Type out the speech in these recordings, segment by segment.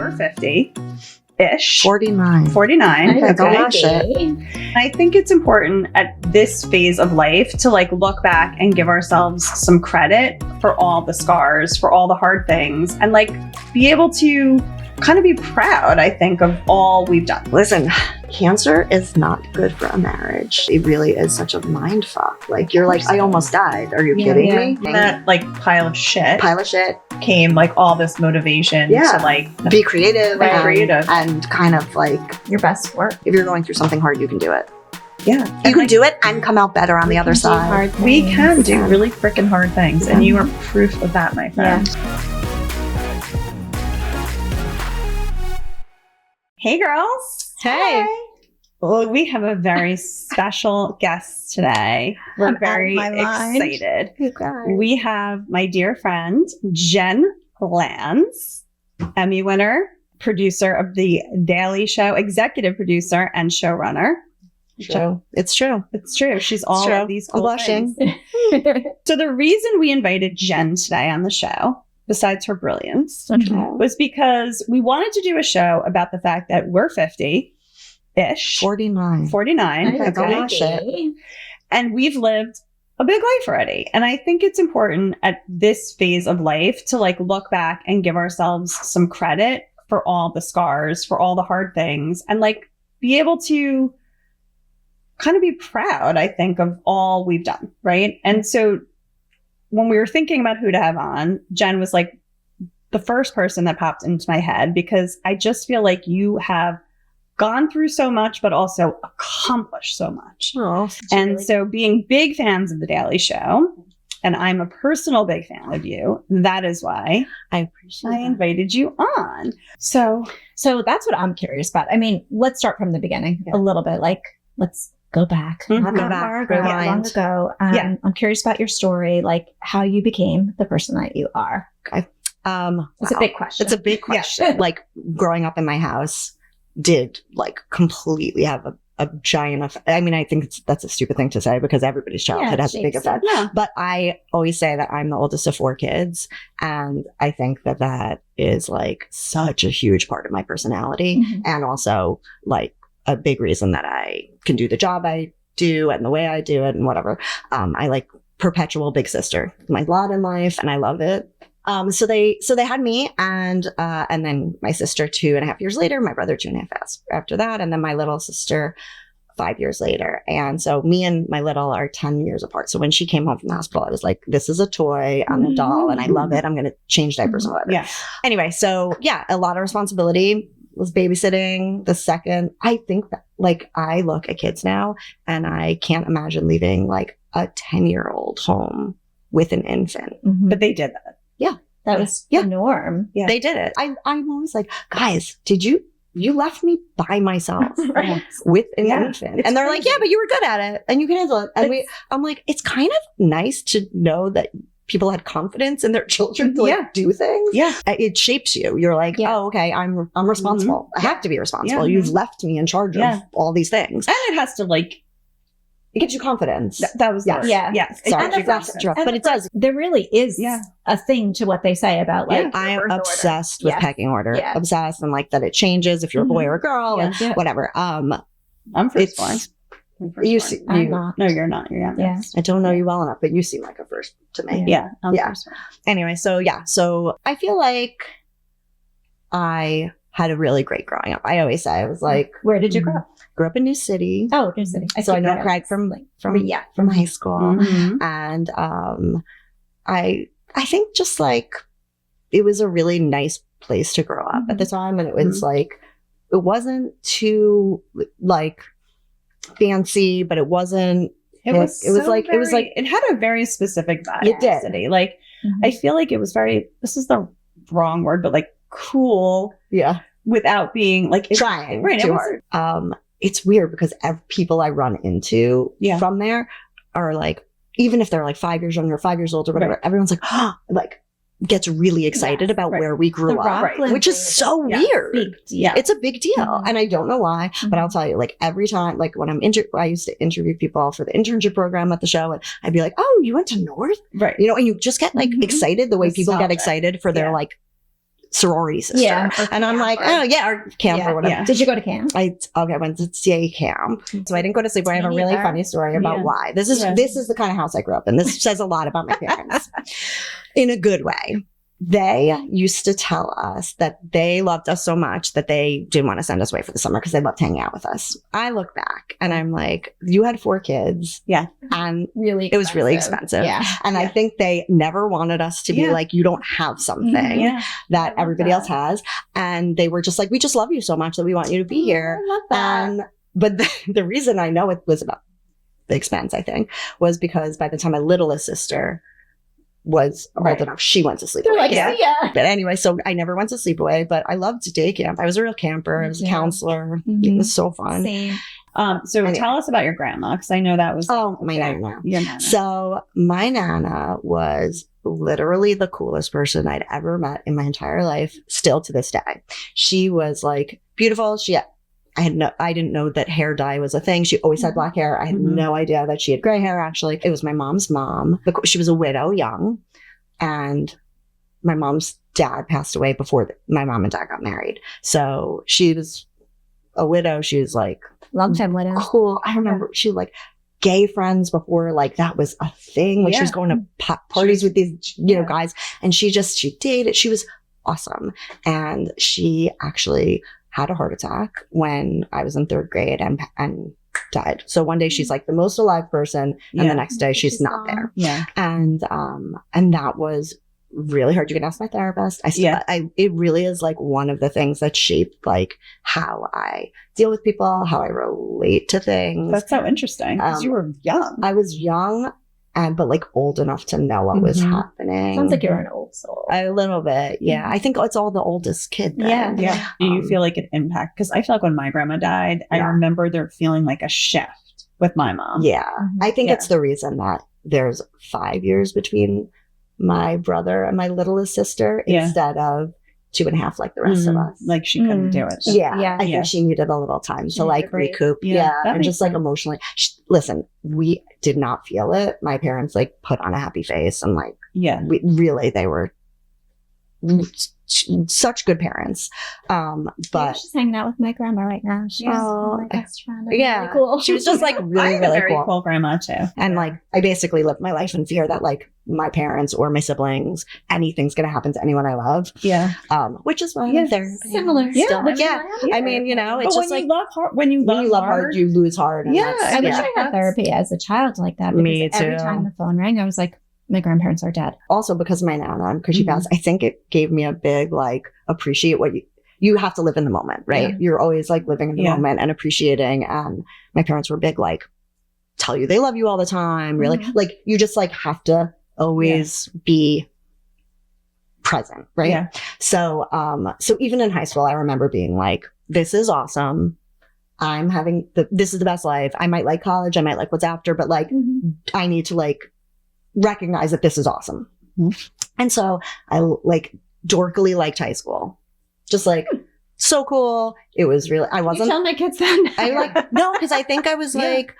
we're 50-ish. 49. 49. Okay. Okay. Shit. I think it's important at this phase of life to like look back and give ourselves some credit for all the scars, for all the hard things, and like be able to kind of be proud, I think, of all we've done. Listen, cancer is not good for a marriage. It really is such a mind fuck. Like, you're like, I almost died. Are you kidding me? From that like pile of shit came like all this motivation to like be creative, and kind of like your best work. If you're going through something hard, you can do it. Yeah, you can do it and come out better on the other side. We can do really freaking hard things, and you are proof of that, my friend. Hey, girls. Hey. Well, we have a very special guest today. We're very excited. We have my dear friend, Jen Flanz, Emmy winner, producer of The Daily Show, executive producer, and showrunner. True. It's true. It's true. She's all of these cool blushing. things. So the reason we invited Jen today on the show, besides her brilliance, was because we wanted to do a show about the fact that we're 50-ish. 49. Okay. And we've lived a big life already. And I think it's important at this phase of life to like look back and give ourselves some credit for all the scars, for all the hard things, and like be able to kind of be proud, I think, of all we've done, right? And so when we were thinking about who to have on, Jen was like the first person that popped into my head, because I just feel like you have gone through so much, but also accomplished so much. Oh, and so being big fans of The Daily Show, and I'm a personal big fan of you, that is why I invited you on. So that's what I'm curious about. I mean, let's start from the beginning a little bit. Like, let's go back. Not that far ago, long ago. I'm curious about your story, like how you became the person that you are. Okay. It's a big question. It's a big question. Like, growing up in my house did like completely have a giant effect. I mean, I think that's a stupid thing to say because everybody's childhood has a big effect. Yeah. But I always say that I'm the oldest of 4 kids. And I think that is like such a huge part of my personality. Mm-hmm. And also like a big reason that I can do the job I do and the way I do it and whatever. I like perpetual big sister, my lot in life, and I love it. So they had me and then my sister 2.5 years later, my brother 2.5 after that, and then my little sister 5 years later. And so me and my little are 10 years apart. So when she came home from the hospital, I was like, this is a toy, I'm a doll, and I love it. I'm going to change diapers and whatever. Yeah. Anyway, so yeah, a lot of responsibility. Was babysitting the second. I think that like I look at kids now and I can't imagine leaving like a 10-year-old home with an infant. Mm-hmm. But they did that. Yeah. That was the norm. Yeah. They did it. I'm always like, guys, you left me by myself with an infant. And they're like, yeah, but you were good at it and you can handle it. And I'm like, it's kind of nice to know that people had confidence in their children to like do things. Yeah. It shapes you. You're like, oh, okay, I'm responsible. Mm-hmm. I have to be responsible. Yeah. You've left me in charge of all these things. And it has to like, it gives you confidence. That was the word. Yes. Sorry, but it does. There really is a thing to what they say about like. I am obsessed with pecking order. Yeah. Obsessed, and like that it changes if you're a boy or a girl and whatever. I'm firstborn. I'm not. No, you're not. You're not. Yeah. I don't know you well enough, but you seem like a first to me. Yeah. Anyway, so I feel like I had a really great growing up. I always say I was like, where did you grow up? Grew up in New City. Oh, New City. So I know Craig from high school, and I think just like it was a really nice place to grow up at the time, and it was like it wasn't too like fancy, but it wasn't. It had a very specific vibe. It did. City. Like I feel like it was very. This is the wrong word, but like cool. Yeah. Without being like trying too hard. It's weird because people I run into from there are like, even if they're like 5 years younger, 5 years old or whatever, everyone's like, like gets really excited about where we grew up, which is so weird. It's a big deal. And I don't know why, but I'll tell you, like every time, like when I used to interview people for the internship program at the show, and I'd be like, oh, you went to North? Right. You know, and you just get like excited the way people get excited for their like sorority sister. Yeah, and I'm like, oh yeah, or camp or whatever. Yeah. Did you go to camp? I went to CA camp. So I didn't go to sleep. But I have a really funny story about why. This is the kind of house I grew up in. This says a lot about my parents in a good way. They used to tell us that they loved us so much that they didn't want to send us away for the summer because they loved hanging out with us. I look back and I'm like, you had 4 kids. Yeah. And Really expensive. it was really expensive. Yeah. And I think they never wanted us to be like, you don't have something that everybody else has. And they were just like, we just love you so much that we want you to be here. I love that. But the reason I know it was about the expense, I think, was because by the time my littlest sister was old enough, she went to sleepaway Like, camp. yeah. But anyway, so I never went to sleepaway, but I loved day camp. I was a real camper. I was a counselor. It was so fun. Same. So Anyway. tell us about your grandma, because I know that was My nana. your nana. So my nana was literally the coolest person I'd ever met in my entire life, still to this day. She was like beautiful. I didn't know that hair dye was a thing. She always had black hair. I had no idea that she had gray hair, actually. It was my mom's mom. She was a widow, young. And my mom's dad passed away before my mom and dad got married. So she was a widow. She was like, Long time widow. cool. I remember she like gay friends before like that was a thing. Like she was going to parties with these, guys. And she dated. She was awesome. And she actually had a heart attack when I was in 3rd grade and died. So one day she's like the most alive person, and the next day she's not there. Yeah. And that was really hard. You can ask my therapist. It really is like one of the things that shaped like how I deal with people, how I relate to things. That's so interesting, because you were young. I was young, but like old enough to know what was happening. Sounds like you're an old soul. A little bit, yeah. I think it's all the oldest kid. Then. Yeah. Do you feel like it impact? Because I feel like when my grandma died, I remember there feeling like a shift with my mom. Yeah. I think it's the reason that there's 5 years between my brother and my littlest sister instead of 2.5 like the rest of us. Like she couldn't do it. I think she needed a little time to like recoup. And just like emotionally. Listen, we did not feel it. My parents like put on a happy face and like, they were such good parents. But she's hanging out with my grandma right now. She's my best friend. Really cool. She was just like really very cool. cool grandma too. And like I basically lived my life in fear that like my parents or my siblings, anything's gonna happen to anyone I love. Yeah. Which is why therapy. Similar. Still, I mean, it's but just when like you love hard, when you love hard, you lose hard. And I wish I had therapy as a child like that. Me too. Every time the phone rang, I was like, my grandparents are dead. Also because of my nana, because she passed, I think it gave me a big like appreciate what you have to live in the moment, right? Yeah. You're always like living in the moment and appreciating. And my parents were big like tell you they love you all the time. Really, like you just like have to always be present, right? Yeah. So even in high school, I remember being like, "This is awesome. I'm having this is the best life. I might like college. I might like what's after, but like I need to like." Recognize that this is awesome. And so I like dorkily liked high school. Just like so cool. It was really I wasn't you tell my kids that. I like no, because I think I was like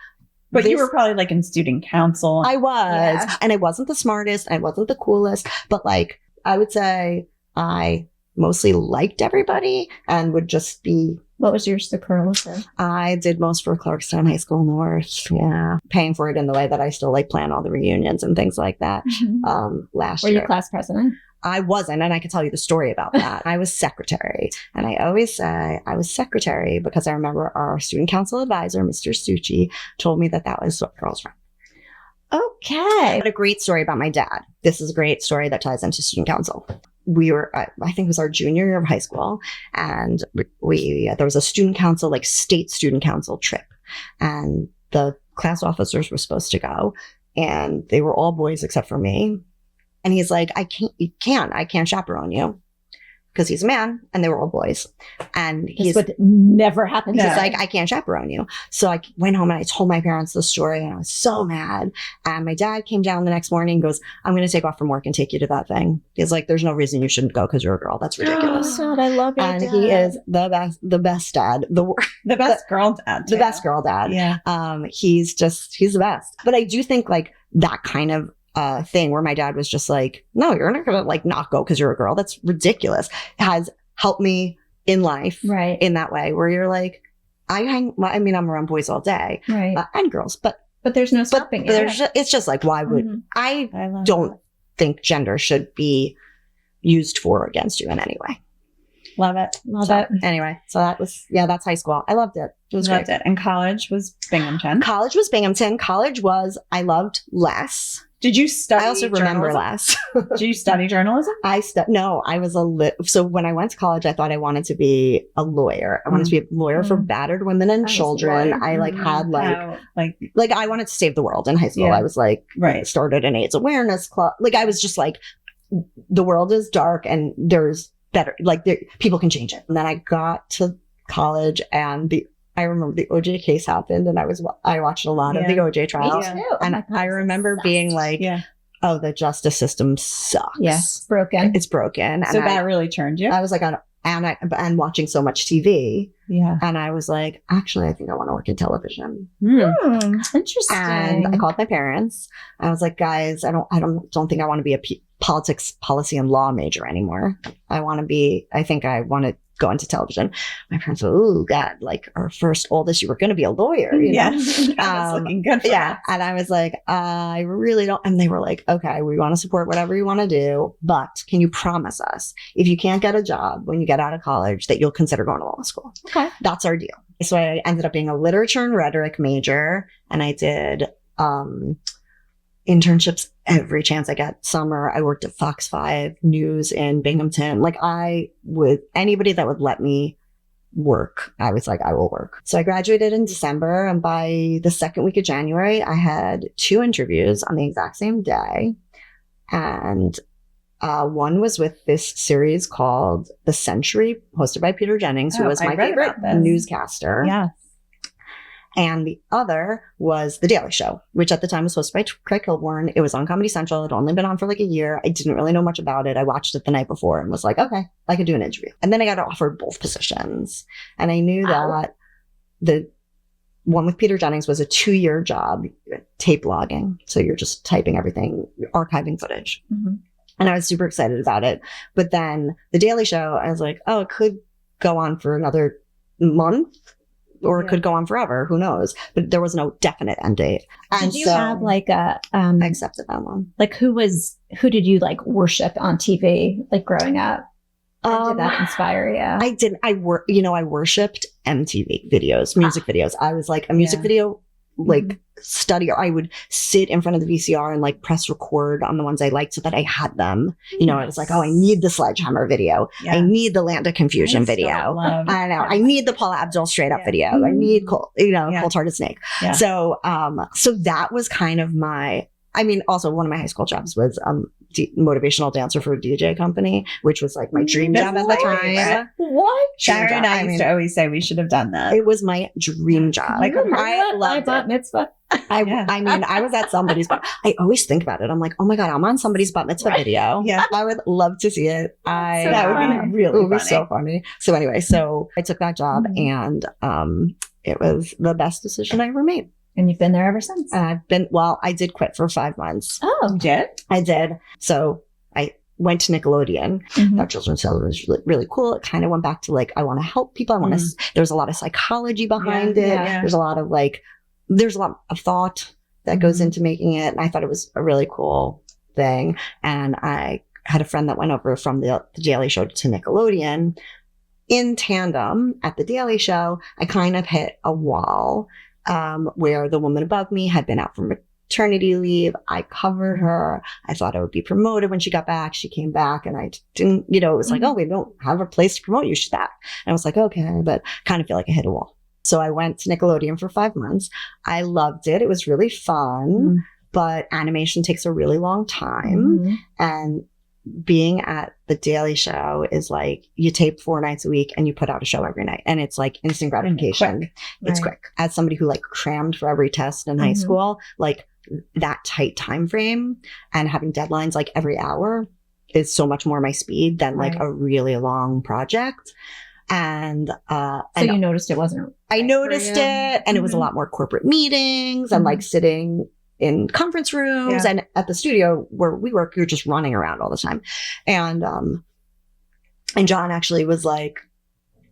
but you were probably like in student council. I was. And I wasn't the smartest, I wasn't the coolest, but like I would say I mostly liked everybody and would just be What was your superlative? I did most for Clarkstown High School North. Yeah. Paying for it in the way that I still like plan all the reunions and things like that. Last year. Were you class president? I wasn't. And I can tell you the story about that. I was secretary. And I always say I was secretary because I remember our student council advisor, Mr. Suchi, told me that was what girls were. Okay. I had a great story about my dad. This is a great story that ties into student council. We were, I think it was our junior year of high school, and there was a student council, like state student council trip, and the class officers were supposed to go, and they were all boys except for me. And he's like, I can't chaperone you. Because he's a man and they were all boys. And this would never happen. He's like, I can't chaperone you. So I went home and I told my parents the story and I was so mad. And my dad came down the next morning and goes, I'm going to take off from work and take you to that thing. He's like, there's no reason you shouldn't go because you're a girl. That's ridiculous. Oh, God, I love your and dad. He is the best dad. The best girl dad. The best girl dad. Yeah. He's the best. But I do think like that kind of thing where my dad was just like, no, you're not going to like not go because you're a girl. That's ridiculous. It has helped me in life in that way where you're like, I'm around boys all day and girls, but there's no stopping it. It's just like, why would I don't think gender should be used for or against you in any way. Love it. Anyway, so that's high school. I loved it. It was great. And college was Binghamton. College was, I loved less. Did you study I also remember less. Did you study journalism? No, I was so when I went to college, I thought I wanted to be a lawyer. I wanted to be a lawyer for battered women and children. I had I wanted to save the world in high school. I was like, started an AIDS awareness club. Like I was just like, the world is dark and there's better, people can change it. And then I got to college and I remember the OJ case happened and I watched a lot of the OJ trials. And I remember being like, oh, the justice system sucks. Yes. It's broken. So that really turned you? I was like, and watching so much TV. Yeah. And I was like, actually, I think I want to work in television. Interesting. And I called my parents. I was like, guys, I don't think I want to be a politics, policy, and law major anymore. I think I want to go into television. My parents were, oh God, like our first oldest, you were going to be a lawyer. You know? That's looking good for us. And I was like, I really don't. And they were like, okay, we want to support whatever you want to do, but can you promise us if you can't get a job when you get out of college that you'll consider going to law school? Okay. That's our deal. So I ended up being a literature and rhetoric major, and I did internships every chance I got. Summer, I worked at Fox 5 News in Binghamton. Anybody that would let me work, I was like, I will work. So I graduated in December, and by the second week of January, I had 2 interviews on the exact same day. And one was with this series called The Century, hosted by Peter Jennings, who was my favorite newscaster. Yeah. And the other was The Daily Show, which at the time was hosted by Craig Kilborn. It was on Comedy Central. It had only been on for like a year. I didn't really know much about it. I watched it the night before and was like, okay, I could do an interview. And then I got offered both positions. And I knew that the one with Peter Jennings was a 2-year job, tape logging. So you're just typing everything, archiving footage. Mm-hmm. And I was super excited about it. But then The Daily Show, I was like, oh, it could go on for another month. Or it could go on forever. Who knows? But there was no definite end date. And did you have like a... I accepted that one. Like who did you like worship on TV, like growing up? Did that inspire you? I did. I worshipped MTV videos, music videos. I was like a music video studier. I would sit in front of the VCR and like press record on the ones I liked so that I had them. I was like, oh, I need the Sledgehammer video. Yeah. I need the Land of Confusion video. I know. I need the Paula Abdul straight up video. I need Cold Hearted Snake. Yeah. So that was kind of also one of my high school jobs was motivational dancer for a DJ company, which was like my dream job at the time. What? Sharon and I used to always say we should have done that. It was my dream job. Like I loved bat mitzvah. I was at somebody's I always think about it. I'm like, oh my God, I'm on somebody's bat mitzvah video. Yeah. I would love to see it. That would be really funny. It would be so funny. So anyway, I took that job and it was the best decision I ever made. And you've been there ever since? I did quit for 5 months. Oh, you did? I did. So I went to Nickelodeon. That children's show was really, really cool. It kind of went back to like, I want to help people. I want to, there's a lot of psychology behind it. Yeah. There's a lot of thought that goes into making it. And I thought it was a really cool thing. And I had a friend that went over from the Daily Show to Nickelodeon. In tandem at the Daily Show, I kind of hit a wall where the woman above me had been out for maternity leave. I covered her. I thought I would be promoted when she got back. She came back and I didn't, it was like, oh, we don't have a place to promote you. She's back. And I was like, okay, but kind of feel like I hit a wall. So I went to Nickelodeon for 5 months. I loved it. It was really fun, but animation takes a really long time. And being at the Daily Show is like you tape 4 nights a week and you put out a show every night, and it's like instant gratification. It's quick. As somebody who like crammed for every test in high school, like that tight time frame and having deadlines like every hour is so much more my speed than like a really long project. And so you noticed it wasn't. I noticed it, and it was a lot more corporate meetings and like sitting in conference rooms and at the studio where we work, you're just running around all the time. And John actually was like,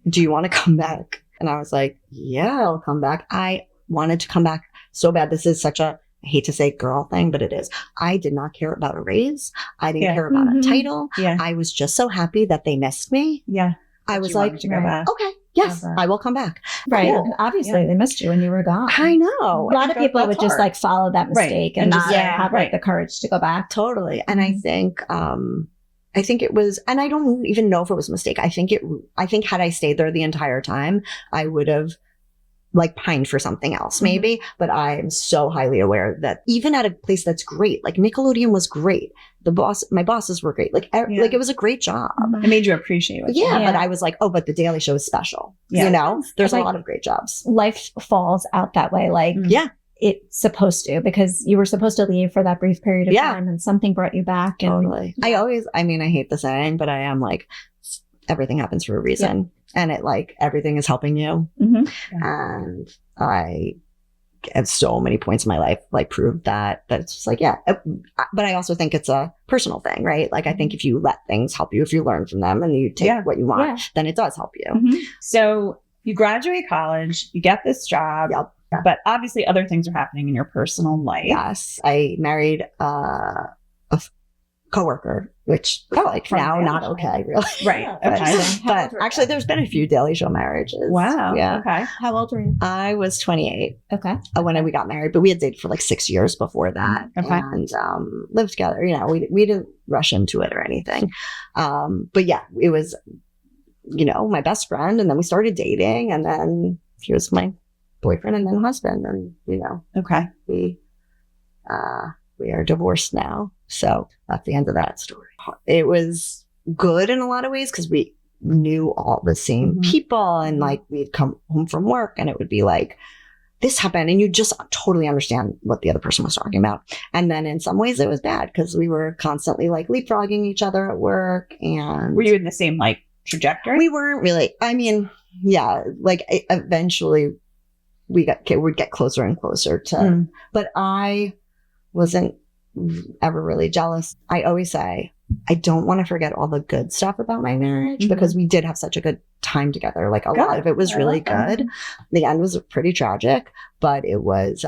do you want to come back? And I was like, yeah, I'll come back. I wanted to come back so bad. This is such a, I hate to say girl thing, but it is. I did not care about a raise. I didn't care about a title. Yeah. I was just so happy that they missed me. Yeah. I was like, okay, yes, I will come back. Right. Cool. And obviously they missed you when you were gone. I know. A lot of people would just like follow that mistake and not have like the courage to go back. Totally. And I think it was, and I don't even know if it was a mistake. I think had I stayed there the entire time, I would have like pined for something else maybe. But I'm so highly aware that even at a place that's great, like Nickelodeon was great. My bosses were great. Like it was a great job. It made you appreciate it. Yeah. But I was like, oh, but the Daily Show is special. You know, there's a lot of great jobs. Life falls out that way. Like, it's supposed to, because you were supposed to leave for that brief period of time and something brought you back. And, totally. I hate the saying, but I am like, everything happens for a reason. And it like, everything is helping you. And I at so many points in my life, like proved that it's just like, but I also think it's a personal thing, right? Like, I think if you let things help you, if you learn from them and you take what you want, then it does help you. So you graduate college, you get this job. But obviously other things are happening in your personal life. Yes. I married a coworker, which now not okay, really. Right. But actually there's been a few Daily Show marriages. Wow. Yeah. Okay. How old were you? I was 28. Okay. When we got married, but we had dated for like 6 years before that. Okay. And lived together. You know, we didn't rush into it or anything. But yeah, it was, you know, my best friend, and then we started dating, and then he was my boyfriend and then husband, and you know, we are divorced now, so that's the end of that story. It was good in a lot of ways because we knew all the same people, and like we'd come home from work and it would be like, this happened, and you just totally understand what the other person was talking about. And then in some ways it was bad because we were constantly like leapfrogging each other at work. And were you in the same like trajectory? We weren't really. I mean, like eventually would get closer and closer to, but I wasn't ever really jealous. I always say, I don't want to forget all the good stuff about my marriage because we did have such a good time together. Like a lot of it was really good. The end was pretty tragic, but it was,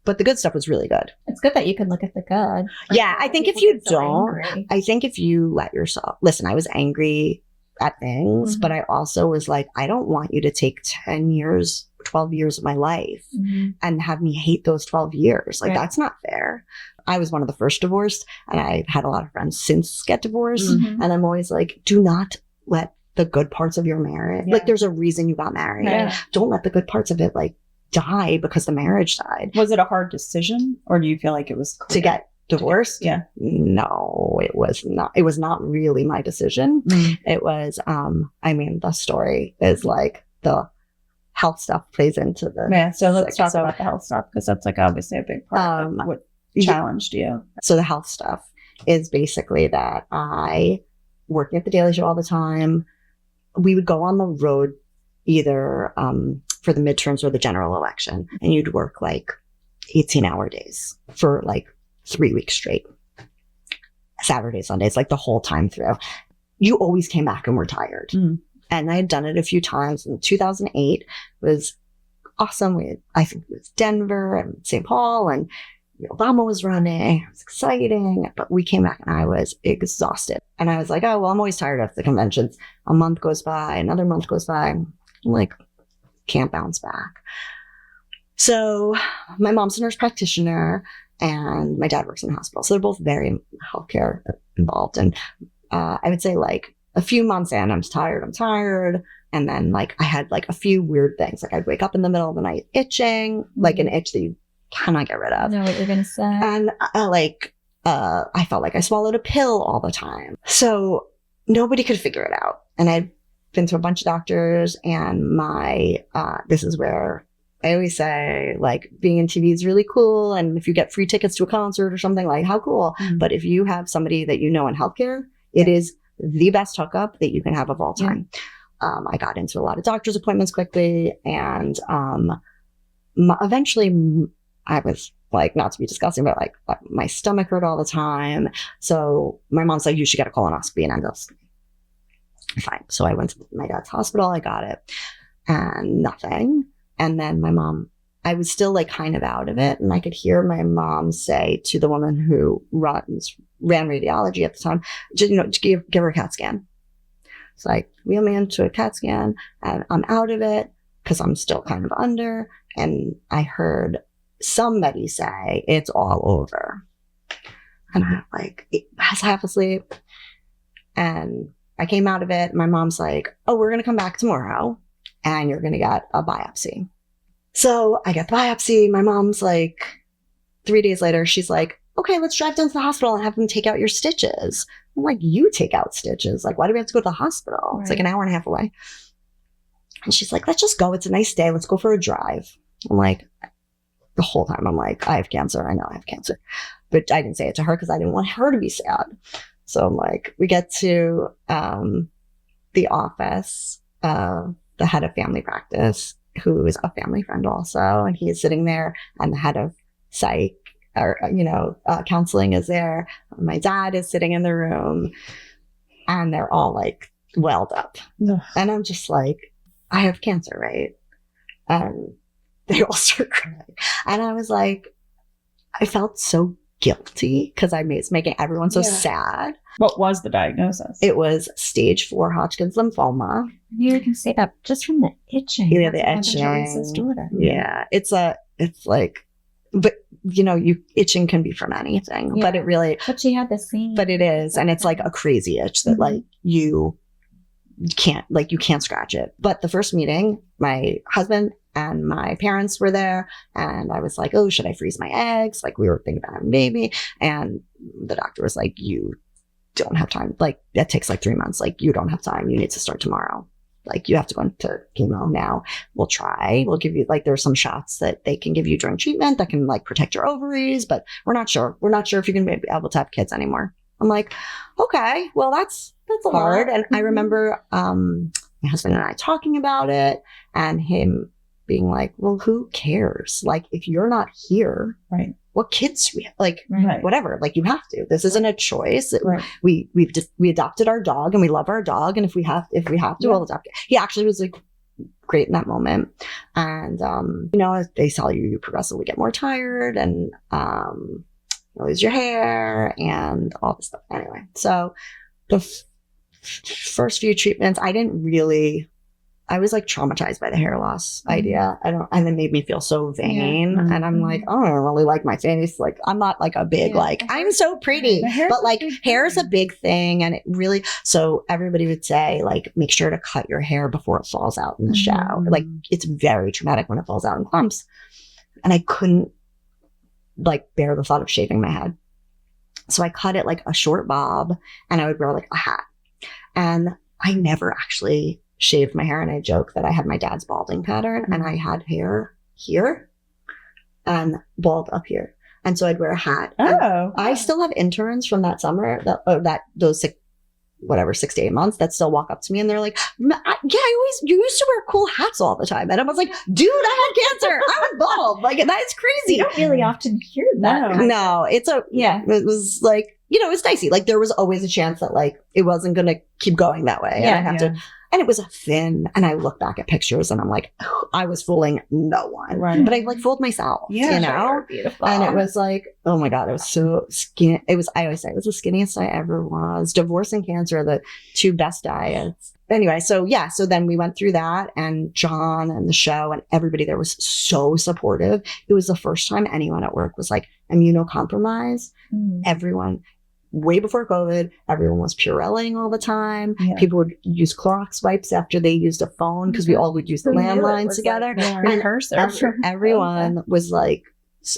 but the good stuff was really good. It's good that you can look at the good. Yeah. I think if you don't, I think if you let yourself, listen, I was angry at things, but I also was like, I don't want you to take 10 years, 12 years of my life and have me hate those 12 years. Like, that's not fair. I was one of the first divorced, and I've had a lot of friends since get divorced. And I'm always like, do not let the good parts of your marriage, like there's a reason you got married. Don't let the good parts of it like die because the marriage died. Was it a hard decision, or do you feel like it was clear? To get divorced? Yeah. No, it was not. It was not really my decision. It was, I mean, the story is like the health stuff plays into the. Yeah. So let's talk about the health stuff, because that's like obviously a big part of what challenged you. So the health stuff is basically that I, working at the Daily Show all the time, we would go on the road either for the midterms or the general election, and you'd work like 18-hour days for like 3 weeks straight. Saturdays, Sundays, like the whole time through. You always came back and were tired. And I had done it a few times. In 2008 was awesome. I think it was Denver and St. Paul, and Obama was running. It was exciting. But we came back and I was exhausted. And I was like, oh, well, I'm always tired of the conventions. A month goes by, another month goes by. I'm like, can't bounce back. So my mom's a nurse practitioner, and my dad works in a hospital. So they're both very healthcare involved. And I would say like a few months in, I'm tired. And then like I had like a few weird things. Like I'd wake up in the middle of the night itching, like an itch that you cannot get rid of. I know what you're going to say. And I felt like I swallowed a pill all the time. So nobody could figure it out. And I'd been to a bunch of doctors, and this is where I always say, like, being in TV is really cool. And if you get free tickets to a concert or something, like, how cool. But if you have somebody that you know in healthcare, it is the best hookup that you can have of all time. I got into a lot of doctor's appointments quickly. And eventually I was like, not to be disgusting, but like my stomach hurt all the time. So my mom's like, you should get a colonoscopy and endoscopy. Fine. So I went to my dad's hospital. I got it and nothing. And then my mom, I was still like kind of out of it. And I could hear my mom say to the woman who ran radiology at the time, just give her a CAT scan. It's like, wheel me into a CAT scan and I'm out of it because I'm still kind of under. And I heard somebody say, it's all over. And I'm like, I was half asleep. And I came out of it. My mom's like, oh, we're going to come back tomorrow and you're going to get a biopsy. So I get the biopsy. My mom's like, 3 days later, she's like, okay, let's drive down to the hospital and have them take out your stitches. I'm like, you take out stitches? Like, why do we have to go to the hospital? Right. It's like an hour and a half away. And she's like, let's just go. It's a nice day. Let's go for a drive. I'm like, the whole time, I'm like, I have cancer. I know I have cancer. But I didn't say it to her because I didn't want her to be sad. So I'm like, we get to the office, the head of family practice, who is a family friend also. And he is sitting there, and the head of psych or, counseling is there. My dad is sitting in the room, and they're all like welled up. Ugh. And I'm just like, I have cancer, right? And they all start crying. And I was like, I felt so guilty because I was making everyone so sad. What was the diagnosis? It was stage 4 Hodgkin's lymphoma. You can say that just from the itching. Yeah, the itching. Yeah, it's like, but itching can be from anything. Yeah. But it really. But she had the same. But it is, and it's like a crazy itch that like you can't scratch it. But the first meeting, my husband and my parents were there, and I was like, oh, should I freeze my eggs? Like, we were thinking about having a baby. And the doctor was like, you don't have time. Like, that takes like 3 months. Like, you don't have time. You need to start tomorrow. Like, you have to go into chemo now. We'll try. We'll give you, like, there's some shots that they can give you during treatment that can like protect your ovaries, but we're not sure. We're not sure if you're going to be able to have kids anymore. I'm like, okay, well, that's hard. And I remember my husband and I talking about it, and him being like, well, who cares? Like, if you're not here, right? What kids do we have? Like, right. Whatever. Like, you have to. This isn't a choice. Right. We adopted our dog, and we love our dog. And if we have to, we'll adopt it. He actually was like great in that moment. And they tell you progressively get more tired, and you lose your hair and all this stuff. Anyway, so the first few treatments, I was like traumatized by the hair loss idea. And it made me feel so vain. Yeah. And I'm like, oh, I don't really like my face. Like, I'm not like a big, I'm so pretty, but like hair is a big thing. And it really, so everybody would say like, make sure to cut your hair before it falls out in the shower. Like, it's very traumatic when it falls out in clumps. And I couldn't like bear the thought of shaving my head. So I cut it like a short bob, and I would wear like a hat. And I never actually shaved my hair, and I joke that I had my dad's balding pattern, and I had hair here and bald up here. And so I'd wear a hat. Oh. I still have interns from that summer, those 6 to 8 months that still walk up to me, and they're like, you used to wear cool hats all the time. And I was like, dude, I had cancer. I was bald. Like, that's crazy. You don't really often hear that. No, it was like, it's dicey. Like, there was always a chance that like, it wasn't going to keep going that way. Yeah, and I have to. And it was a thin, and I look back at pictures, and I'm like, oh, I was fooling no one. Right. But I like fooled myself, Beautiful. And it was like, oh my God, it was so skinny. I always say it was the skinniest I ever was. Divorce and cancer are the two best diets. Anyway, so then we went through that, and John and the show and everybody there was so supportive. It was the first time anyone at work was like immunocompromised. Everyone, way before COVID, everyone was Purelling all the time. Yeah. People would use Clorox wipes after they used a phone, because we all would use the landlines together. And everyone was like,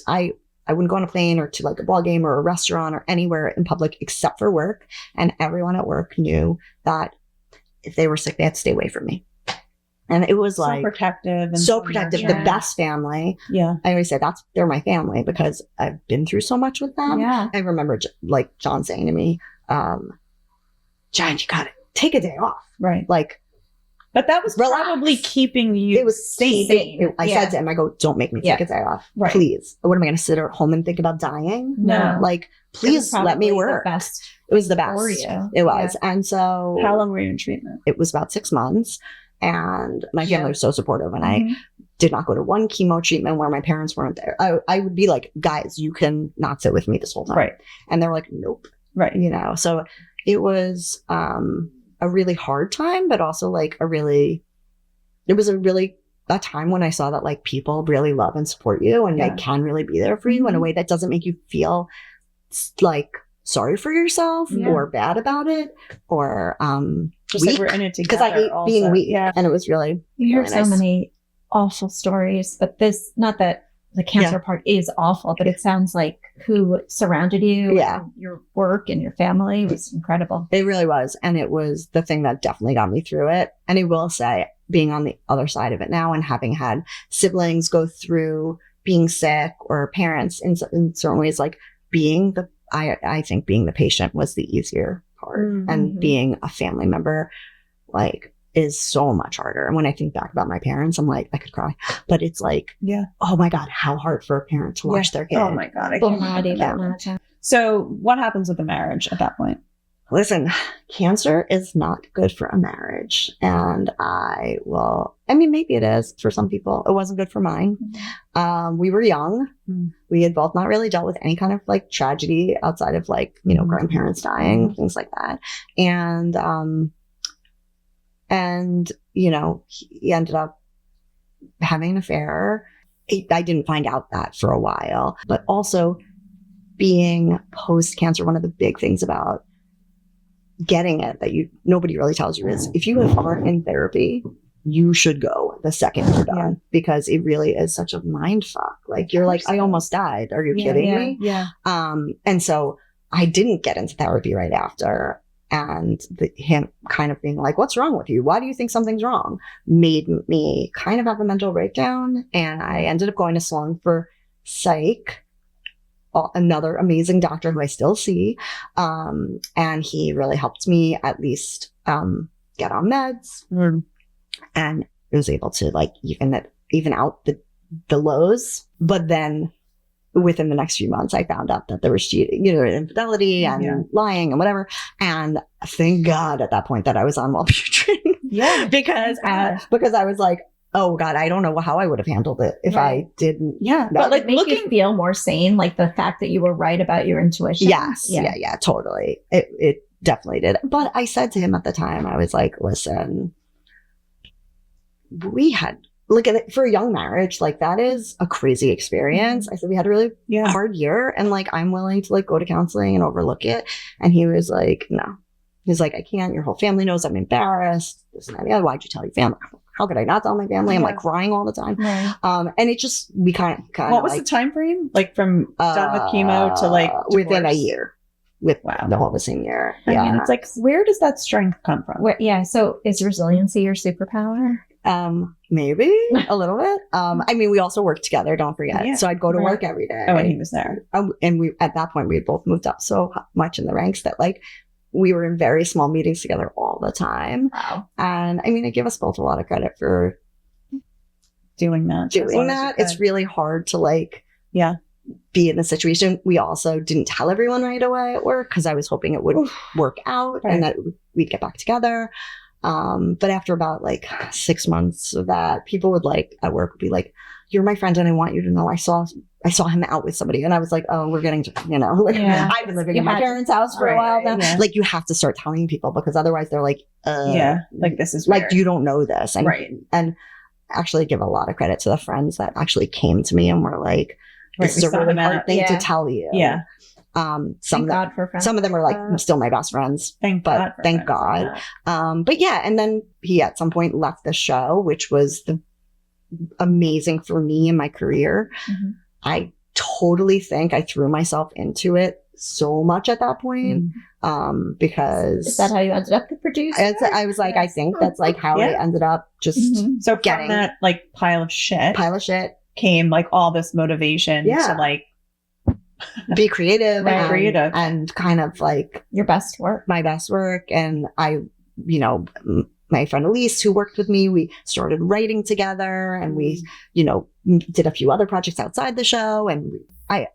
I wouldn't go on a plane or to like a ball game or a restaurant or anywhere in public except for work. And everyone at work knew that if they were sick, they had to stay away from me. And it was like protective. The best family. Yeah. I always say they're my family because I've been through so much with them. Yeah. I remember like John saying to me, John, you got to take a day off. Right. Like, But that was probably keeping you. It was sane. I said to him, I go, don't make me take a day off. Right. Please. What am I going to sit at home and think about dying? No. Like, please let me work. It was the best. For you. It was. Yeah. And so. How long were you in treatment? It was about 6 months. And my family was so supportive. And I did not go to one chemo treatment where my parents weren't there. I would be like, guys, you can not sit with me this whole time. Right. And they were like, nope. Right. You know, so it was a really hard time, but also like it was a time when I saw that like people really love and support you and they can really be there for you in a way that doesn't make you feel like sorry for yourself or bad about it or just weak. Like we're in it together. Because I hate being weak. Yeah. And it was really, you hear really so many awful stories, but this, not that the cancer part is awful, but it sounds like who surrounded you and your work and your family was incredible. It really was. And it was the thing that definitely got me through it. And I will say, being on the other side of it now and having had siblings go through being sick or parents in certain ways, like I think being the patient was the easier part. And being a family member, like, is so much harder. And when I think back about my parents, I'm like, I could cry. But it's like, oh my God, how hard for a parent to watch their kid. Oh my God. I can't imagine. So what happens with the marriage at that point? Listen, cancer is not good for a marriage. And maybe it is for some people. It wasn't good for mine. We were young. We had both not really dealt with any kind of like tragedy outside of like, grandparents dying, things like that. And, he ended up having an affair. I didn't find out that for a while, but also being post-cancer, one of the big things about getting it that nobody really tells you is if you aren't in therapy, you should go the second you're done because it really is such a mind fuck. Like you're like, I almost died. Are you kidding me? Yeah. And so I didn't get into therapy right after. And him kind of being like, what's wrong with you? Why do you think something's wrong? Made me kind of have a mental breakdown. And I ended up going to Sloan for psych, another amazing doctor who I still see. And he really helped me at least get on meds. And I was able to like even out the lows. But then within the next few months, I found out that there was cheating, infidelity and lying and whatever. And thank God at that point that I was on Wellbutrin. because I was like, oh God, I don't know how I would have handled it if I didn't. Yeah. But like make you feel more sane, like the fact that you were right about your intuition. Yes. Yeah, totally. It definitely did. But I said to him at the time, I was like, listen, look at it for a young marriage. Like that is a crazy experience. I said, we had a really hard year and like, I'm willing to like go to counseling and overlook it. And he was like, no, he's like, I can't, your whole family knows I'm embarrassed. This and that. Yeah. Why'd you tell your family? How could I not tell my family? I'm like crying all the time. Right. And it just, we kind of what was the time frame? Like from done with chemo to like within a year. With the whole the same year. I mean, it's like, where does that strength come from? So is resiliency your superpower? Maybe a little bit. I mean, we also worked together, don't forget. So I'd go to work every day. Oh, and he was there. And we, at that point, we had both moved up so much in the ranks that like we were in very small meetings together all the time. Wow. And I mean, I give us both a lot of credit for doing that. It's really hard to like, be in the situation. We also didn't tell everyone right away at work because I was hoping it would work out and that we'd get back together. But after about like 6 months of that, people would like at work would be like, you're my friend and I want you to know I saw him out with somebody. And I was like, oh, we're getting to, I've been living in my parents' house for a while now. Yeah. Like you have to start telling people because otherwise they're like, like this is weird. Like you don't know this. And actually give a lot of credit to the friends that actually came to me and were like, this is a really hard thing to tell you. Yeah. Some of them are like still my best friends. Thank God. But yeah, and then he at some point left the show, which was amazing for me in my career. Mm-hmm. I totally think I threw myself into it so much at that point. Because is that how you ended up the producer? I was like, I think that's like how I ended up just so getting that like pile of shit came like all this motivation to like be creative and kind of like your best work, my best work. And I, my friend Elise, who worked with me, we started writing together, and we, you know, did a few other projects outside the show, and I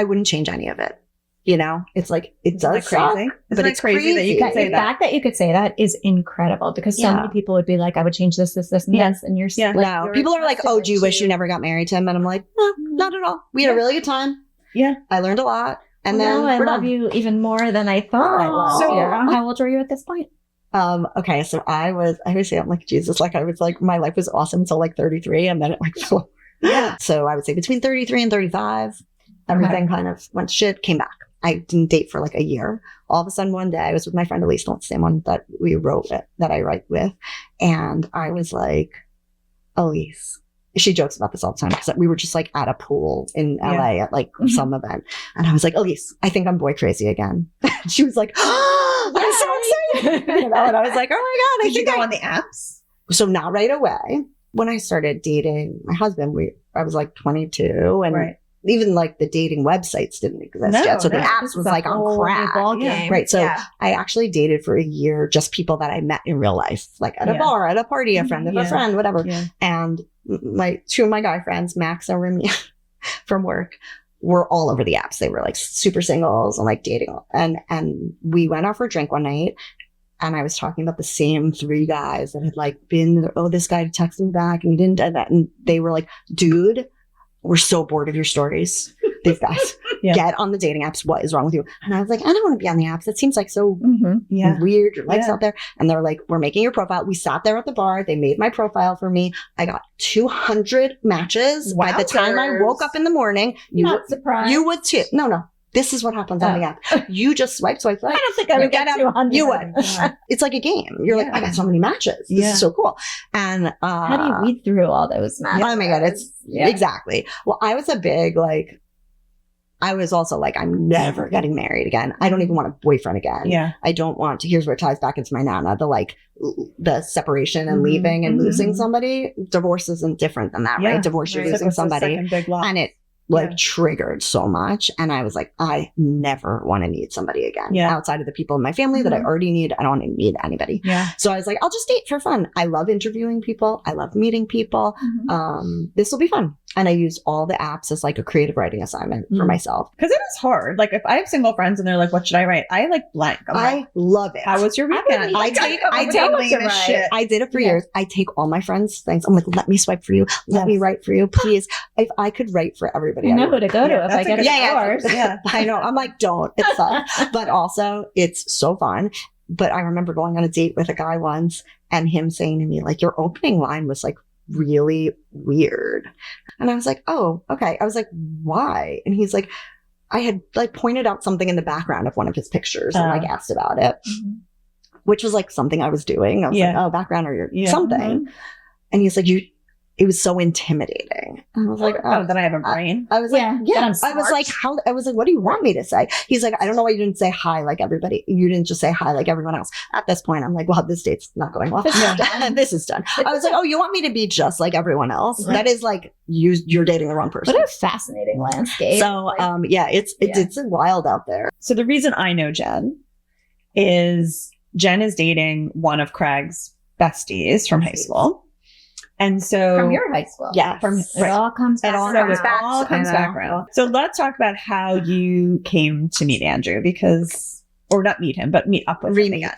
wouldn't change any of it. You know, it's like, it does suck, but it's crazy that you can say that. The fact that you could say that is incredible, because so many people would be like, I would change this, and this. And you're like, no, people are like, oh, do you wish you never got married to him? And I'm like, no, not at all. We had a really good time. Yeah. I learned a lot. And then I love you even more than I thought I loved. So how old were you at this point? Okay. So I always say, I'm like, Jesus, like I was like, my life was awesome until like 33. And then it like fell. Yeah. So I would say between 33 and 35, everything kind of went to shit, came back. I didn't date for like a year. All of a sudden one day I was with my friend Elise, not the same one that we wrote with, that I write with. And I was like, Elise, she jokes about this all the time, because we were just like at a pool in LA at like some event. And I was like, Elise, I think I'm boy crazy again. She was like, oh, I'm so excited. You know, and I was like, oh my God, Did you go on the apps? So not right away. When I started dating my husband, I was like 22, and even like the dating websites didn't exist yet. So the apps was like on crack. Right. So I actually dated for a year, just people that I met in real life, like at a bar, at a party, a friend of a friend, whatever. Yeah. And two of my guy friends, Max and Remy from work, were all over the apps. They were like super singles and like dating. And we went out for a drink one night, and I was talking about the same 3 guys that had like been, oh, this guy texted me back and he didn't do that. And they were like, dude, we're so bored of your stories. These guys, get on the dating apps. What is wrong with you? And I was like, I don't want to be on the apps. It seems like so weird. Your life's out there. And they're like, we're making your profile. We sat there at the bar. They made my profile for me. I got 200 matches. By the time I woke up in the morning, surprised. You would too. No. This is what happens on the app. You just swipe. I don't think I would get 200. You would. It's like a game. You're like, I got so many matches. This is so cool. And how do you weed through all those matches? Oh my God, it's exactly. Well, I was a big like. I was also like, I'm never getting married again. I don't even want a boyfriend again. Yeah. I don't want to. Here's where it ties back into my Nana. The separation and leaving and losing somebody. Divorce isn't different than that, right? Divorce, you're losing somebody, and it triggered so much. And I was like, I never want to need somebody again. Outside of the people in my family that I already need, I don't want to need anybody. So I was like, I'll just date for fun. I love interviewing people. I love meeting people. This will be fun. And I use all the apps as like a creative writing assignment for myself. Because it is hard. Like if I have single friends and they're like, what should I write? I like blank. I love it. How was your weekend? I did it for years. I take all my friends' things. I'm like, let me swipe for you. Let me write for you, please. If I could write for everybody, I know who to go to if I get yours. I know. I'm like, don't. It sucks. But also, it's so fun. But I remember going on a date with a guy once, and him saying to me, like, your opening line was like really weird. And I was like, oh, okay. I was like, why? And he's like, I had like pointed out something in the background of one of his pictures and like asked about it, which was like something I was doing. I was like, oh, background or something. And he's like, it was so intimidating. And I was like, oh, then I have a brain. I was like, I was like, I was like, what do you want me to say? He's like, I don't know why you didn't say hi like everybody. You didn't just say hi like everyone else. At this point, I'm like, well, this date's not going well. This is done. I was like, oh, you want me to be just like everyone else? That is like, you're dating the wrong person. What a fascinating landscape. So, it's wild out there. So the reason I know Jen is Dating one of Craig's besties from high school. And so from your high school. Yeah. It all comes back. It all comes back around. So let's talk about how you came to meet Andrew, or not meet him, but meet up with him again.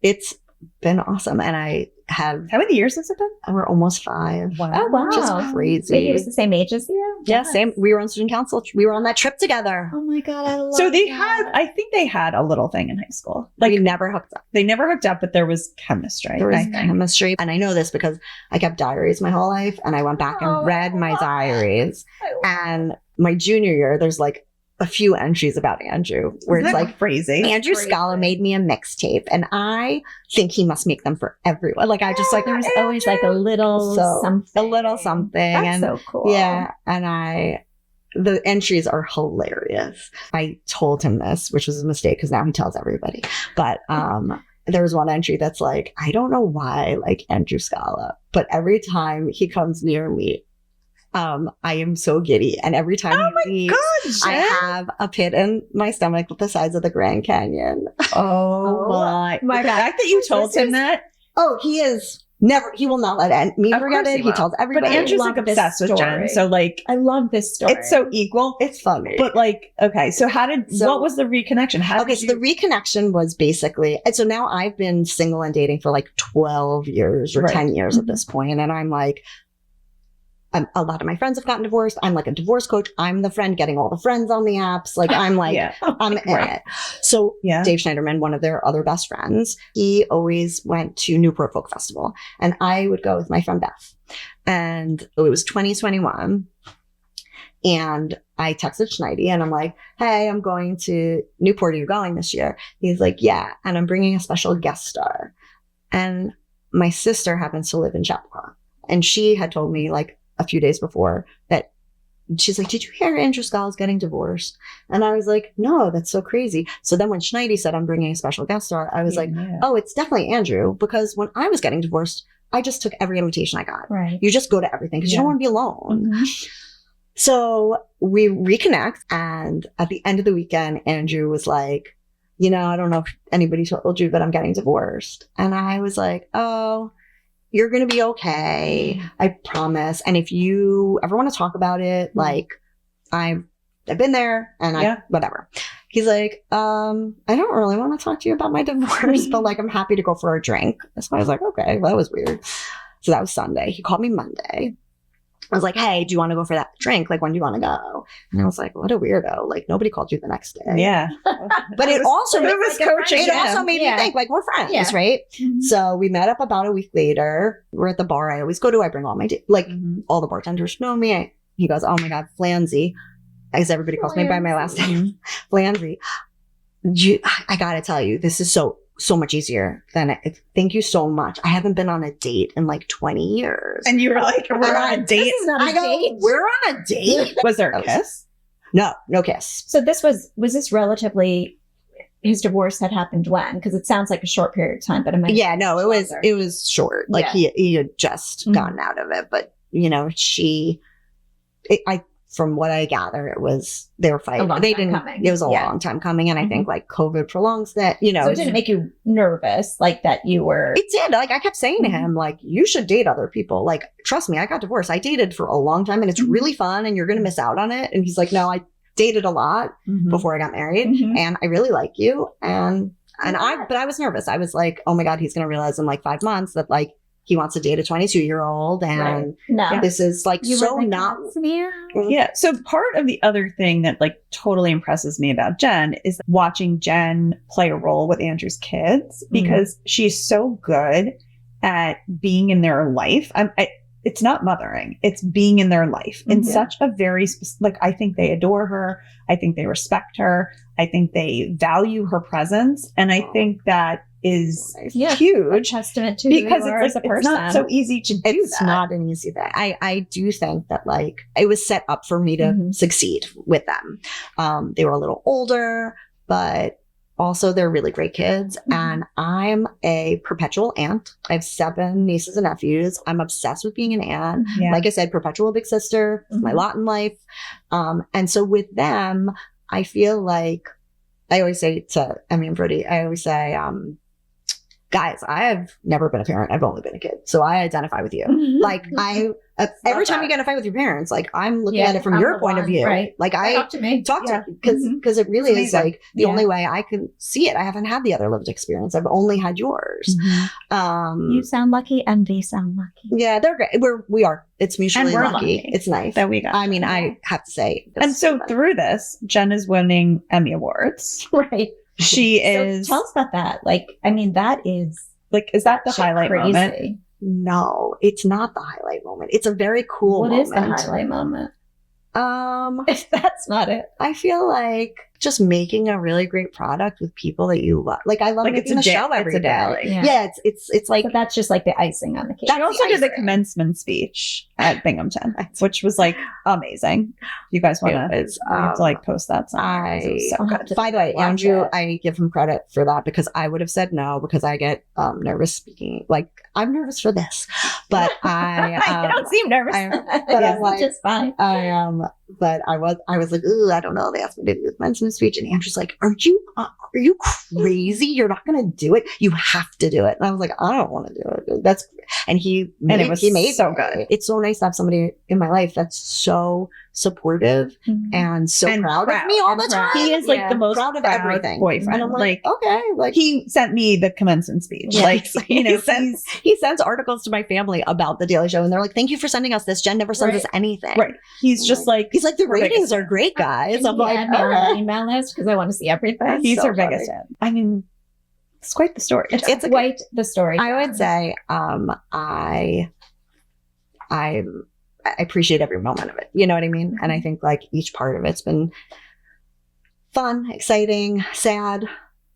It's been awesome. And I have. How many years has it been? We're almost 5. Wow. Oh, wow. Which is crazy. Wait, he was the same age as you? Yeah, same. We were on student council. We were on that trip together. Oh my God, I love So I think they had a little thing in high school. Like we never hooked up. They never hooked up, but there was chemistry. Chemistry. And I know this because I kept diaries my whole life, and I went back and read my diaries. And my junior year, there's like a few entries about Andrew where it's like crazy. Andrew Scala made me a mixtape, and I think he must make them for everyone. Like I just like there's always like a little something. That's and so cool. Yeah, and the entries are hilarious. I told him this, which was a mistake because now he tells everybody. But there was one entry that's like, I don't know why I like Andrew Scala, but every time he comes near me, I am so giddy. And every time he leaves, I have a pit in my stomach the size of the Grand Canyon. Oh my God. The fact that you told him that. Oh, he is never, he will not let me forget it. He tells everybody. But Andrew's like obsessed with Jen. So like, I love this story. It's so equal. It's funny. But like, okay. So what was the reconnection? So the reconnection was basically, and so now I've been single and dating for like 12 years or 10 years at this point. And I'm like, a lot of my friends have gotten divorced. I'm like a divorce coach. I'm the friend getting all the friends on the apps. Like I'm like, I'm in it. So Dave Schneiderman, one of their other best friends, he always went to Newport Folk Festival. And I would go with my friend Beth. And it was 2021. And I texted Schneidy and I'm like, hey, I'm going to Newport. Are you going this year? He's like, yeah. And I'm bringing a special guest star. And my sister happens to live in Chappaqua. And she had told me like, a few days before that she's like, did you hear Andrew Scala's getting divorced? And I was like, no, that's so crazy. So then when Schneidy said, I'm bringing a special guest star, I was like, oh, it's definitely Andrew. Because when I was getting divorced, I just took every invitation I got. Right. You just go to everything because you don't want to be alone. So we reconnect. And at the end of the weekend, Andrew was like, you know, I don't know if anybody told you, but I'm getting divorced. And I was like, oh, you're going to be okay. I promise. And if you ever want to talk about it, like I've been there and whatever. He's like, I don't really want to talk to you about my divorce, but like, I'm happy to go for a drink. So I was like, okay, well, that was weird. So that was Sunday. He called me Monday. I was like, hey, do you want to go for that drink? Like, when do you want to go? And I was like, what a weirdo. Like, nobody called you the next day. Yeah. But it also made me think, like, we're friends, right? So we met up about a week later. We're at the bar I always go to. I bring all my, all the bartenders know me. He goes, oh my God, Flanzy. As everybody calls me by my last name. Flanzy. I got to tell you, this is so much easier than thank you so much. I haven't been on a date in like 20 years. And you were like, we're on a date. This is not a date. We're on a date. Was there a kiss? No kiss. So this was this relatively, his divorce had happened when? Because it sounds like a short period of time, but it was short. Like he had just gotten out of it. But you know, from what I gather, they were fighting. It was a long time coming. And I think like COVID prolongs that, you know. So it didn't make you nervous like that you were. It did. Like I kept saying to him, like, you should date other people. Like, trust me, I got divorced. I dated for a long time and it's really fun and you're going to miss out on it. And he's like, no, I dated a lot before I got married and I really like you. But I was nervous. I was like, oh my God, he's going to realize in like 5 months that like, he wants to date a 22-year-old and this is like so not. Yeah. So part of the other thing that like totally impresses me about Jen is watching Jen play a role with Andrew's kids because she's so good at being in their life. It's not mothering. It's being in their life in such a very like, I think they adore her. I think they respect her. I think they value her presence. And I think that is huge. A testament to because who you are as a person. It's not so easy to do It's that. not an easy thing. I do think that like it was set up for me to succeed with them. They were a little older, but also they're really great kids. And I'm a perpetual aunt. I have 7 nieces and nephews. I'm obsessed with being an aunt. Like I said, perpetual big sister, my lot in life. And so with them, I feel like I always say to Emmy and Brody, I always say, guys, I have never been a parent. I've only been a kid. So I identify with you. Like every time you get in a fight with your parents, like I'm looking at it from your point of view. Right. Like I talk to because it really is like the only way I can see it. I haven't had the other lived experience. I've only had yours. You sound lucky and they sound lucky. Yeah, they're great. We are. It's mutually lucky. It's nice that we got. I mean, I have to say. And so through this, Jen is winning Emmy Awards. Right. She is. So tell us about that. Like, I mean, that is like, is that the highlight moment? No, it's not the highlight moment. It's a very cool moment. What is the highlight moment? If that's not it. I feel like just making a really great product with people that you love. Like I love making the show every day. Yeah, it's like but that's just like the icing on the cake. She also did the commencement speech at Binghamton, which was like amazing. You guys want to like post that somewhere? It was so good. By the way, Andrew, I give him credit for that because I would have said no because I get nervous speaking. Like I'm nervous for this, But I don't seem nervous. but I'm like, just fine. But I was like, ooh, I don't know. They asked me to do the commencement speech, and Andrew's like, are you crazy? You're not going to do it. You have to do it. And I was like, I don't want to do it. He made so good. It's so nice to have somebody in my life that's so supportive and so proud of me all the time. He is like the most proud of everything. Boyfriend. And I'm like, okay, like he sent me the commencement speech. Yeah, like, you know, he sends articles to my family about the Daily Show, and they're like, thank you for sending us this. Jen never sends us anything. Right. He's just like, he's like, the ratings are great, guys. I'm like, okay. Email list because I want to see everything. He's so her biggest fan. I mean, it's quite the story. It's quite the story. I would say, I appreciate every moment of it. You know what I mean? And I think like each part of it's been fun, exciting, sad,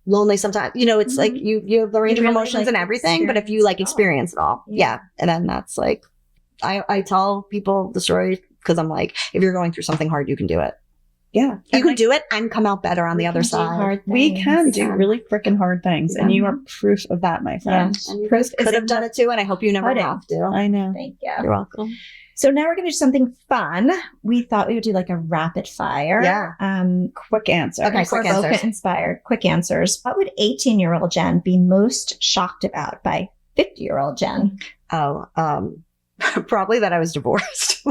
lonely sometimes. You know, it's like you have the range of emotions and everything, but if you like experience it all, and then that's like, I tell people the story because I'm like, if you're going through something hard, you can do it. Yeah. You can do it and come out better on the other side. We can do really freaking hard things. And you are proof of that, my friend. Yeah. And you could have done it too. And I hope you never have to. I know. Thank you. You're welcome. So now we're going to do something fun. We thought we would do like a rapid fire. Yeah. Quick answer. Okay, quick answers. Inspired. Quick answers. What would 18-year-old Jen be most shocked about by 50-year-old Jen? Oh, probably that I was divorced.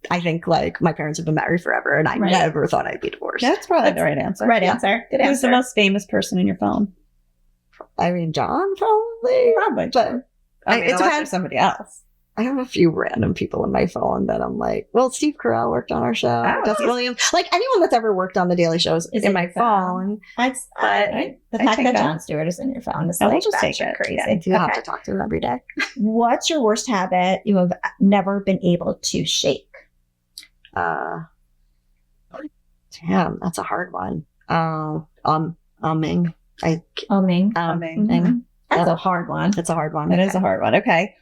I think like my parents have been married forever and I never thought I'd be divorced. That's probably the right answer. Right answer. Good answer. Who's the most famous person in your phone? I mean, John, probably. But it depends. Somebody else. I have a few random people in my phone that I'm like, well, Steve Carell worked on our show. Dustin Williams. Like anyone that's ever worked on the Daily Show is in my phone. The fact that Jon Stewart is in your phone is like just take it. Crazy. I do have to talk to him every day. What's your worst habit you have never been able to shake? Damn, that's a hard one. Umming. Umming. That's a hard one. It's a hard one. It is a hard one. Okay.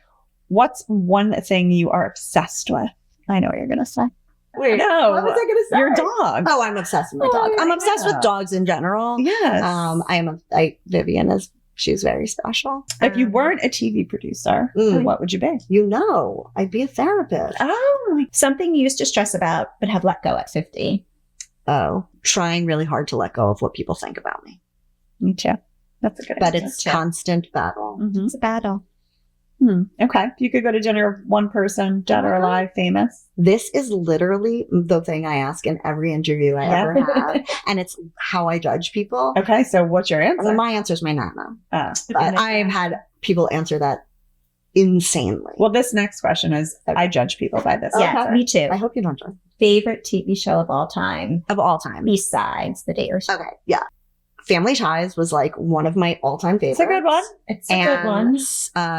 What's one thing you are obsessed with? I know what you're going to say. Wait, no. What was I going to say? Your dog. Oh, I'm obsessed with my dog. I'm obsessed with dogs in general. Yes. Vivian she's very special. If you weren't a TV producer, what would you be? You know, I'd be a therapist. Oh. Something you used to stress about but have let go at 50. Oh, trying really hard to let go of what people think about me. Me too. That's a good But answer. it's constant battle. Mm-hmm. It's a battle. Okay. If you could go to dinner with one person, dead or alive, famous. This is literally the thing I ask in every interview I ever have. And it's how I judge people. Okay. So what's your answer? Well, my answer is my nana. But I've had people answer that insanely. Well, this next question is, I judge people by this. Yeah, me too. I hope you don't judge. Favorite TV show of all time? Of all time. Besides The Date Show. Okay. Yeah. Family Ties was like one of my all-time favorites. It's a good one. It's a good one.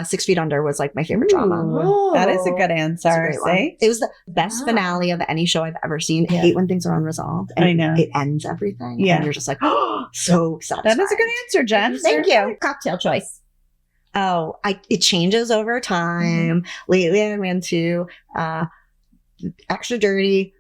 6 Feet Under was like my favorite drama. That is a good answer. It was the best finale of any show I've ever seen. I hate when things are unresolved. And I know. It ends everything. Yeah. And you're just like, oh, so satisfying. That is a good answer, Jen. Thank you. Cocktail choice. Oh, it changes over time. Lately I'm into extra dirty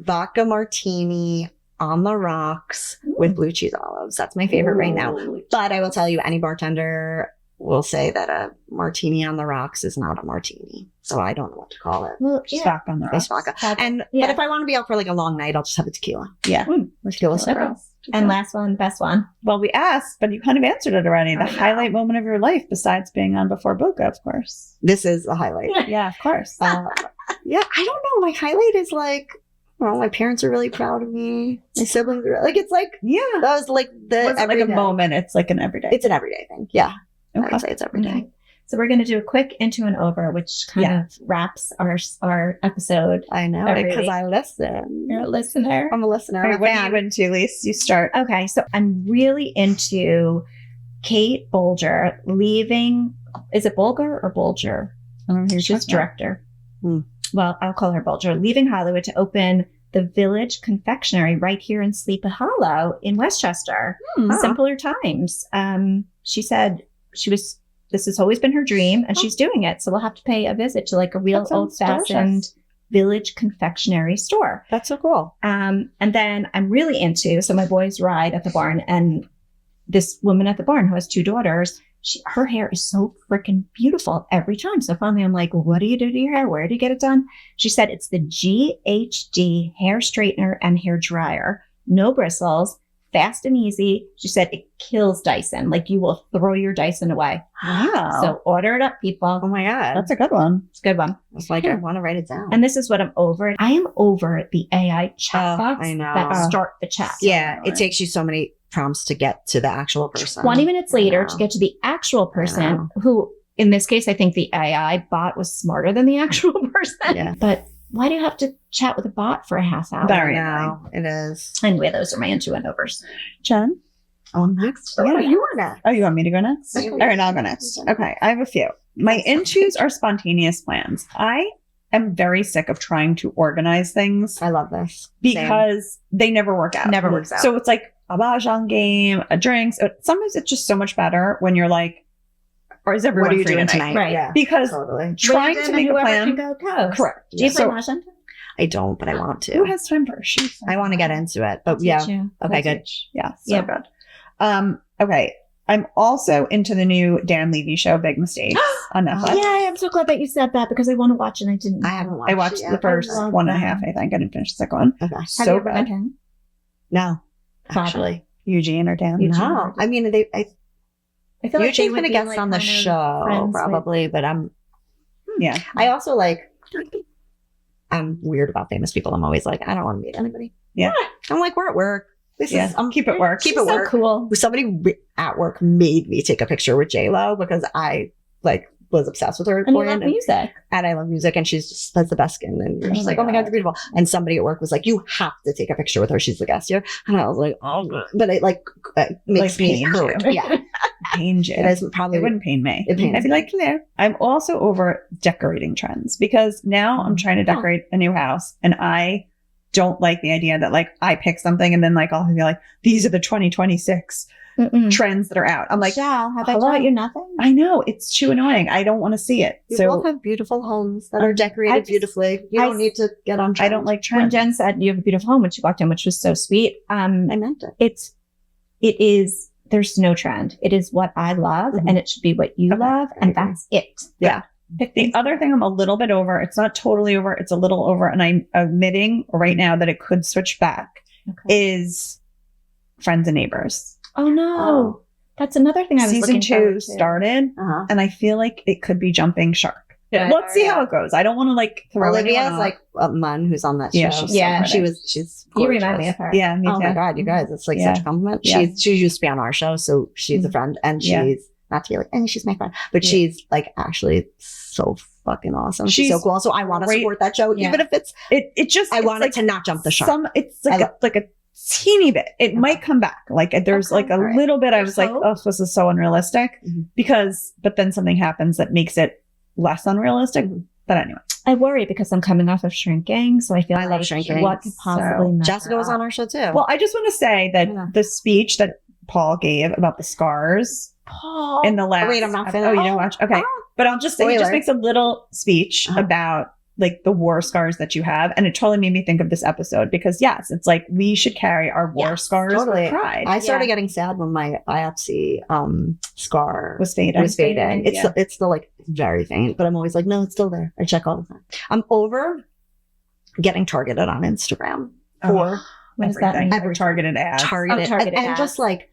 vodka martini on the rocks with blue cheese olives. That's my favorite right now. But I will tell you, any bartender will say that a martini on the rocks is not a martini. So I don't know what to call it. Well, Vodka on the rocks. Vodka. But if I want to be out for like a long night, I'll just have a tequila. Yeah. Tequila syrup. And last one, best one. Well, we asked, but you kind of answered it already. The highlight moment of your life, besides being on Before Boca, of course. This is a highlight. Yeah, of course. I don't know. My highlight is like, well, my parents are really proud of me. My siblings are like, it's like, that was like like a moment. It's like an everyday. It's an everyday thing. Yeah. Okay. I would say it's every day. So we're going to do a quick into and over, which kind of wraps our episode. I know, because I listen. You're a listener. I'm a listener. Right, what are you into, Lise? You start. Okay, so I'm really into Kate Bolger leaving. Is it Bolger or Bolger? She's director. Well, I'll call her Bolger, leaving Hollywood to open the Village Confectionery right here in Sleepy Hollow in Westchester. Simpler times. She said this has always been her dream and she's doing it. So we'll have to pay a visit to like a real old-fashioned Village Confectionery store. That's so cool. And then I'm really into, so my boys ride at the barn and this woman at the barn who has 2 daughters her hair is so freaking beautiful every time. So finally I'm like, what do you do to your hair? Where do you get it done? She said it's the GHD hair straightener and hair dryer. No bristles, fast and easy. She said it kills Dyson. Like you will throw your Dyson away. Wow. So order it up, people. Oh my God. That's a good one. It's a good one. It's like, I want to write it down. And this is what I'm over. I am over the AI chatbots I know. that start the chat. Yeah, it takes you so many prompts to get to the actual person. 20 minutes later to get to the actual person who, in this case, I think the AI bot was smarter than the actual person. Yeah. But why do you have to chat with a bot for a half hour? Very now. It is. Anyway, those are my into and overs. Jen? Oh, next. Yeah. You are next. Oh, you want me to go next? Okay. All right, I'll go next. Okay, I have a few. My intos are spontaneous plans. I am very sick of trying to organize things I love this. because they never work out. Never works out. So it's like a mahjong game, a drinks. Sometimes it's just so much better when you're like, or is everyone What are you free doing tonight? tonight? Right. Yeah. Because Totally. trying to make a plan. Can go. Correct. Do you play So mahjong? I don't, but I want to. who has time for a shoot? I want to get into it, but Teach yeah. you. Okay, good. Yeah, so Yeah. good. Okay. I'm also into the new Dan Levy show, Big Mistakes, on Netflix. Yay, I'm so glad that you said that because I want to watch it and I didn't. I haven't watched I watched it the yet. first I love one and a that. half, I think. I didn't finish the second one. Okay. Have So you ever met good. him? No, Father. actually. Eugene or Dan? Eugene. No. I mean, I I feel like they Eugene's would been a be, guest like, on the kind of show, friends with- probably, but Yeah. I also like, I'm weird about famous people. I'm always like, I don't want to meet anybody. Yeah. I'm like, we're at work. This Yeah. is, Keep it work. Keep She's it so work. cool. Somebody at work made me take a picture with J-Lo because I like was obsessed with her. And you love music. And I love music, and she's just has the best skin. And you're just Oh like, my oh my God, God. you're beautiful. And somebody at work was like, you have to take a picture with her. She's the guest here. And I was like, oh, but it like makes Like me pains hurt. you. Yeah, Pains you. it is probably. It wouldn't pain me. It pains I'd be like, there. I'm also over decorating trends because now I'm trying to decorate a new house and I don't like the idea that like I pick something and then like I'll be like, these are the 2026 trends that are out. I'm like, Michelle, have I hello? taught you nothing? I know it's too annoying. I don't want to see it. You So both have beautiful homes that are decorated beautifully. You don't need to get on. I don't like When trends. Jen said you have a beautiful home when she walked in, which was so sweet. I meant it. It is, there's no trend. It is what I love Mhm. and it should be what you Okay. love. And that's it. Yeah. The other thing I'm a little bit over, it's not totally over, it's a little over, and I'm admitting right now that it could switch back, is Friends and Neighbors. Oh no. That's another thing I was Season looking 2 forward to. started, Uh-huh. and I feel like it could be jumping shark. Yeah. Let's see how it goes. I don't want to like throw Olivia anyone is off. like a Mun who's on that show. Yeah, she's so Yeah, pretty. She's You gorgeous. remind me of her. Yeah, me Oh too. my God, you guys, it's like Yeah. such a compliment. Yeah. She used to be on our show, so she's a friend, and she's Yeah. not to be like, she's my friend, but Yeah. she's like actually so fucking awesome. She's so She's cool. So I want to great. support that show, Yeah. even if it's. It just I it's want like it to not jump the shark. It's like a teeny bit. It might come back. Like there's Okay, like a all right. little bit. I There's was like, hope. oh, this is so unrealistic Mhm. but then something happens that makes it less unrealistic. Mhm. But anyway, I worry because I'm coming off of Shrinking. So I feel I like love Shrinking. what could possibly mess Jessica her was up? on our show too. well, I just want to say that Yeah. the speech that Paul gave about the scars Paul. in the last. wait, I'm not Oh, finished. you didn't watch? Okay, but I'll just say he just Spoiler. makes a little speech Uh-huh. about like the war scars that you have, and it totally made me think of this episode because yes, it's like we should carry our war Yes, scars totally. with pride. I started getting sad when my biopsy scar was fading. was fading. Yeah. It's still like very faint, but I'm always like, no, it's still there. I check all the time. I'm over getting targeted on Instagram for What does that everything. mean? Every targeted ad. targeted, targeted and ads. just like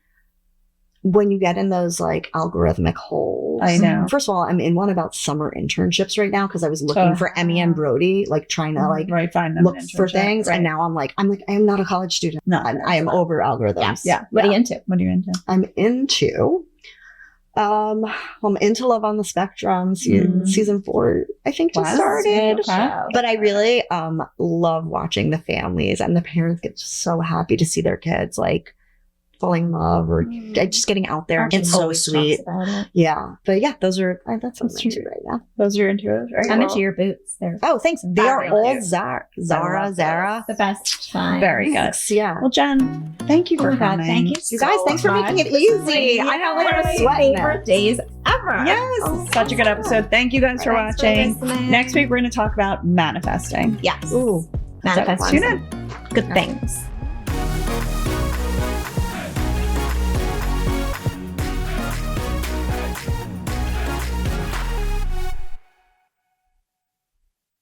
when you get in those like algorithmic holes. I know. First of all, I'm in one about summer internships right now because I was looking Oh. for Emmy and Brody, like trying to like right, find them look an for internship. things, Right. and now I'm like I am not a college student. No, I am over algorithms. Yeah. What are you into? What are you into? I'm into Love on the Spectrum. Season 4, I think, just Wow. started. Okay. But I really love watching the families, and the parents get so happy to see their kids like falling in love or just getting out there. Archie It's so always sweet. talks about it. Yeah. But yeah, that's what I'm That's into right now. Those are into it, right? I'm into your boots. They're Oh, thanks. They are Fabulous. all Zara. the best sign. Very good. Yes, yeah. Well, Jen, thank you Oh for my God, coming. thank you. You guys, thanks for making it easy. I know, like, I'm my sweating favorite days ever. Yes, such a good episode. Thank you guys for Thanks watching. listening. Next week, we're going to talk about manifesting. Yes. Ooh. Manifest Tune in. good things.